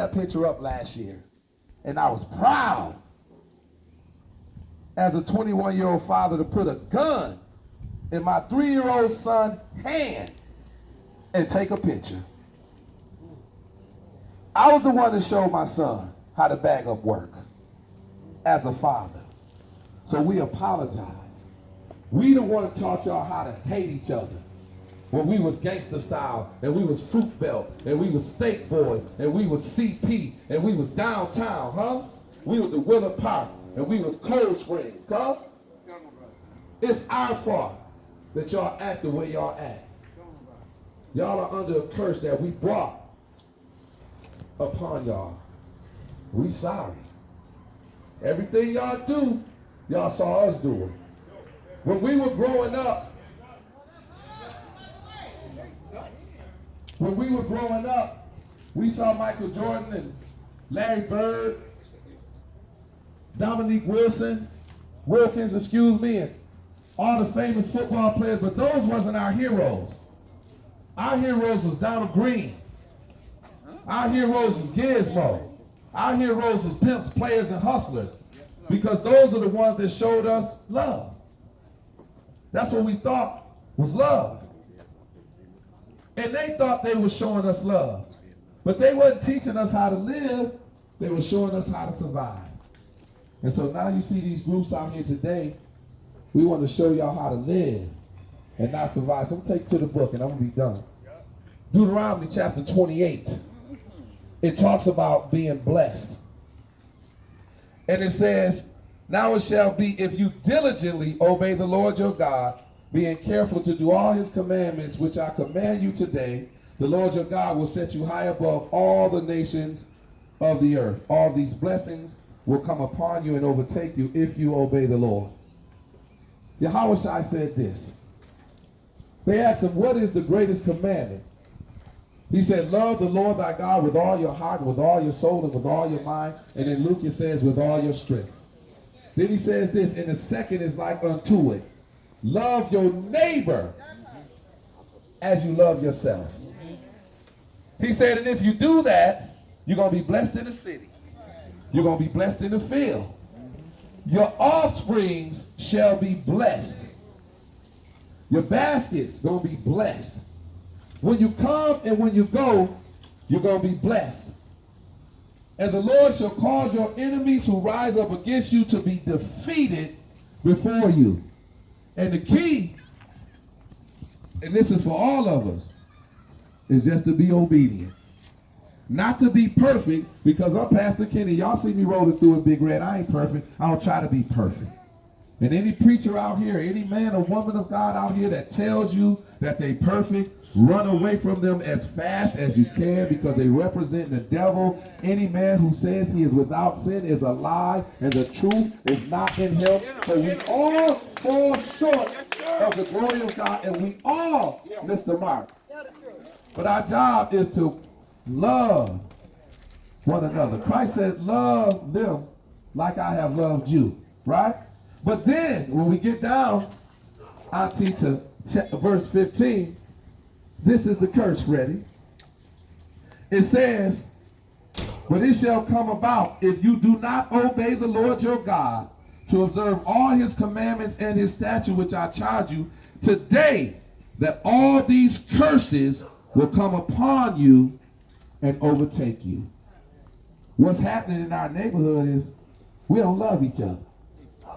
that picture up last year, and I was proud as a 21-year-old father to put a gun in my 3-year-old son's hand and take a picture. I was the one that showed my son how to bag up work as a father. So we apologize. We the one that taught y'all how to hate each other. When we was gangster style, and we was fruit belt, and we was steak boy, and we was CP, and we was downtown, huh? We was the Willer Park, and we was Cold Springs, huh? It's our fault that y'all act the way y'all act. Y'all are under a curse that we brought upon y'all. We sorry. Everything y'all do, y'all saw us do it. When we were growing up, we saw Michael Jordan and Larry Bird, Dominique Wilkins, and all the famous football players, but those wasn't our heroes. Our heroes was Donald Green. Our heroes was Gizmo. Our heroes was pimps, players, and hustlers, because those are the ones that showed us love. That's what we thought was love. And they thought they were showing us love. But they weren't teaching us how to live. They were showing us how to survive. And so now you see these groups out here today. We want to show y'all how to live and not survive. So I'm going to take you to the book and I'm going to be done. Deuteronomy chapter 28. It talks about being blessed. And it says, now it shall be, if you diligently obey the Lord your God, being careful to do all his commandments, which I command you today, the Lord your God will set you high above all the nations of the earth. All these blessings will come upon you and overtake you if you obey the Lord. Yahushua said this. They asked him, what is the greatest commandment? He said, love the Lord thy God with all your heart, with all your soul, and with all your mind. And in Luke it says, with all your strength. Then he says this, and the second is like unto it. Love your neighbor as you love yourself. He said, and if you do that, you're going to be blessed in the city. You're going to be blessed in the field. Your offsprings shall be blessed. Your baskets going to be blessed. When you come and when you go, you're going to be blessed. And the Lord shall cause your enemies who rise up against you to be defeated before you. And the key, and this is for all of us, is just to be obedient. Not to be perfect, because I'm Pastor Kenny. Y'all see me rolling through in Big Red. I ain't perfect. I don't try to be perfect. And any preacher out here, any man or woman of God out here that tells you that they perfect, run away from them as fast as you can, because they represent the devil. Any man who says he is without sin is a lie, and the truth is not in him. So we all fall short of the glory of God, and we all miss the mark. But our job is to love one another. Christ said, love them like I have loved you, right? But then, when we get down, Auntie, to verse 15, this is the curse, ready? It says, but it shall come about, if you do not obey the Lord your God, to observe all his commandments and his statutes which I charge you today, that all these curses will come upon you and overtake you. What's happening in our neighborhood is we don't love each other.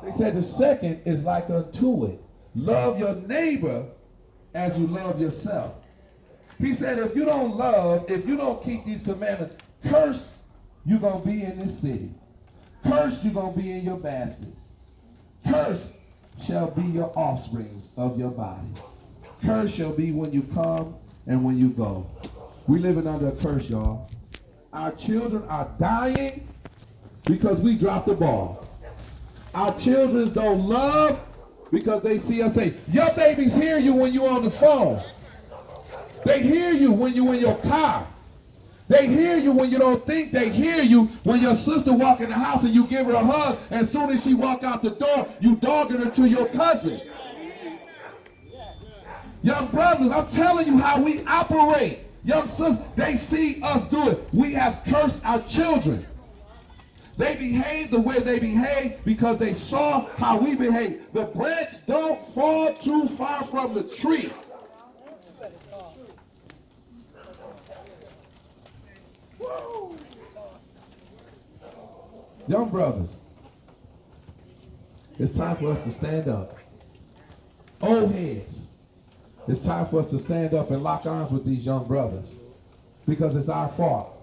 They said the second is like unto it. Love your neighbor as you love yourself. He said if you don't love, if you don't keep these commandments, cursed you're going to be in this city. Cursed you're going to be in your basket. Cursed shall be your offsprings of your body. Cursed shall be when you come and when you go. We living under a curse, y'all. Our children are dying because we dropped the ball. Our children don't love because they see us say, your babies hear you when you're on the phone. They hear you when you're in your car. They hear you when you don't think. They hear you when your sister walk in the house and you give her a hug, and as soon as she walk out the door, you dogging her to your cousin. Young brothers, I'm telling you how we operate. young sisters, they see us do it. We have cursed our children. They behave the way they behave because they saw how we behave. The branch don't fall too far from the tree. Woo. Young brothers, it's time for us to stand up. Old heads, it's time for us to stand up and lock arms with these young brothers because it's our fault.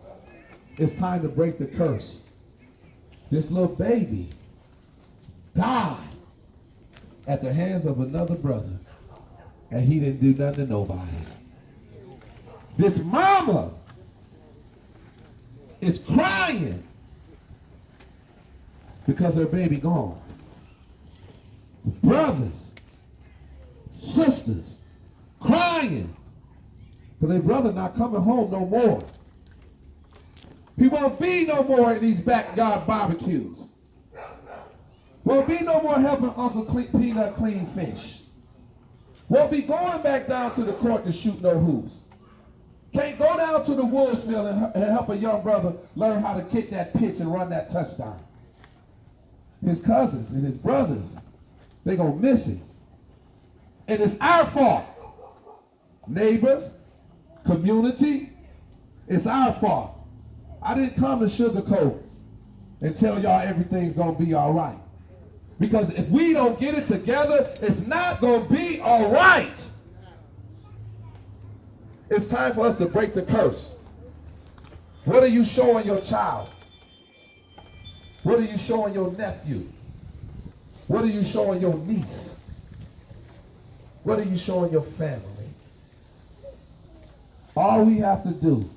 It's time to break the curse. This little baby died at the hands of another brother, and he didn't do nothing to nobody. This mama is crying because her baby gone. Brothers, sisters, crying because their brother not coming home no more. He won't be no more in these backyard barbecues. Won't be no more helping Uncle Peanut clean fish. Won't be going back down to the court to shoot no hoops. Can't go down to the Wolves field and help a young brother learn how to kick that pitch and run that touchdown. His cousins and his brothers, they're going to miss him. And it's our fault. Neighbors, community, it's our fault. I didn't come to sugarcoat and tell y'all everything's going to be all right. Because if we don't get it together, it's not going to be all right. It's time for us to break the curse. What are you showing your child? What are you showing your nephew? What are you showing your niece? What are you showing your family? All we have to do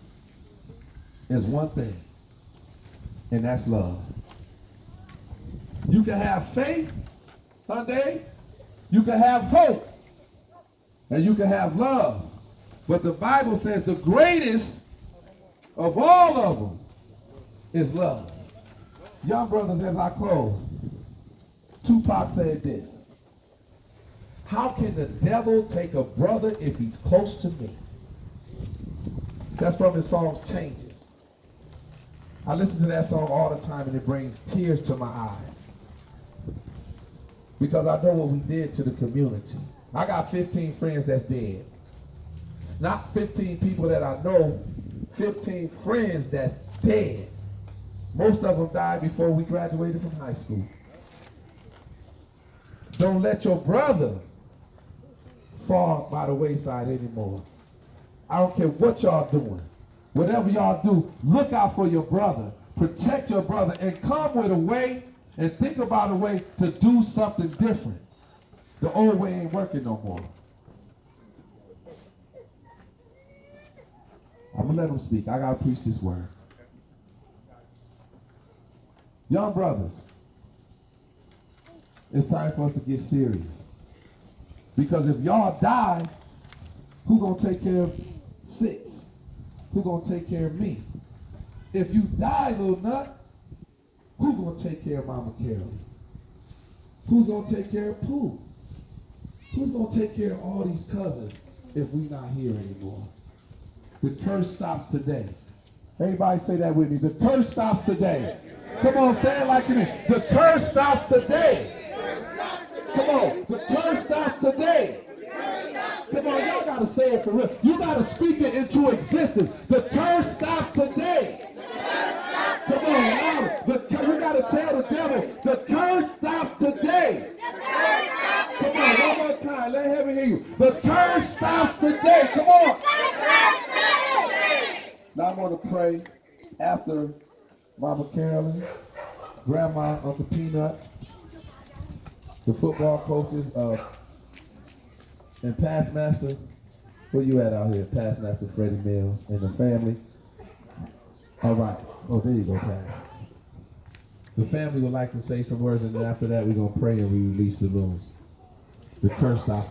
is one thing, and that's love. You can have faith, Sunday. You can have hope, and you can have love. But the Bible says the greatest of all of them is love. Young brothers, as I close, Tupac said this: how can the devil take a brother if he's close to me? That's from his song Changes. I listen to that song all the time and it brings tears to my eyes. Because I know what we did to the community. I got 15 friends that's dead. Not 15 people that I know, 15 friends that's dead. Most of them died before we graduated from high school. Don't let your brother fall by the wayside anymore. I don't care what y'all doing. Whatever y'all do, look out for your brother. Protect your brother and come with a way and think about a way to do something different. The old way ain't working no more. I'm going to let them speak. I got to preach this word. Young brothers, it's time for us to get serious. Because if y'all die, who going to take care of 6? Who going to take care of me? If you die, little nut, who going to take care of Mama Carol? Who's going to take care of Pooh? Who's going to take care of all these cousins if we're not here anymore? The curse stops today. Everybody say that with me. The curse stops today. Come on, say it like you mean. The curse stops today. Come on, the curse stops today. Come on, y'all got to say it for real. You got to speak it into existence. The curse stops today. Come on, you got to tell the devil, the curse stops today. Come on, one more time. Let heaven hear you. The curse stops today. Come on. Now I'm going to pray after Mama Carolyn, Grandma, Uncle Peanut, the football coaches, and Past Master. Where you at out here? Past Master Freddie Mills and the family. All right. Oh, there you go, Past. The family would like to say some words, and then after that we're going to pray and we release the rooms. The curse stops.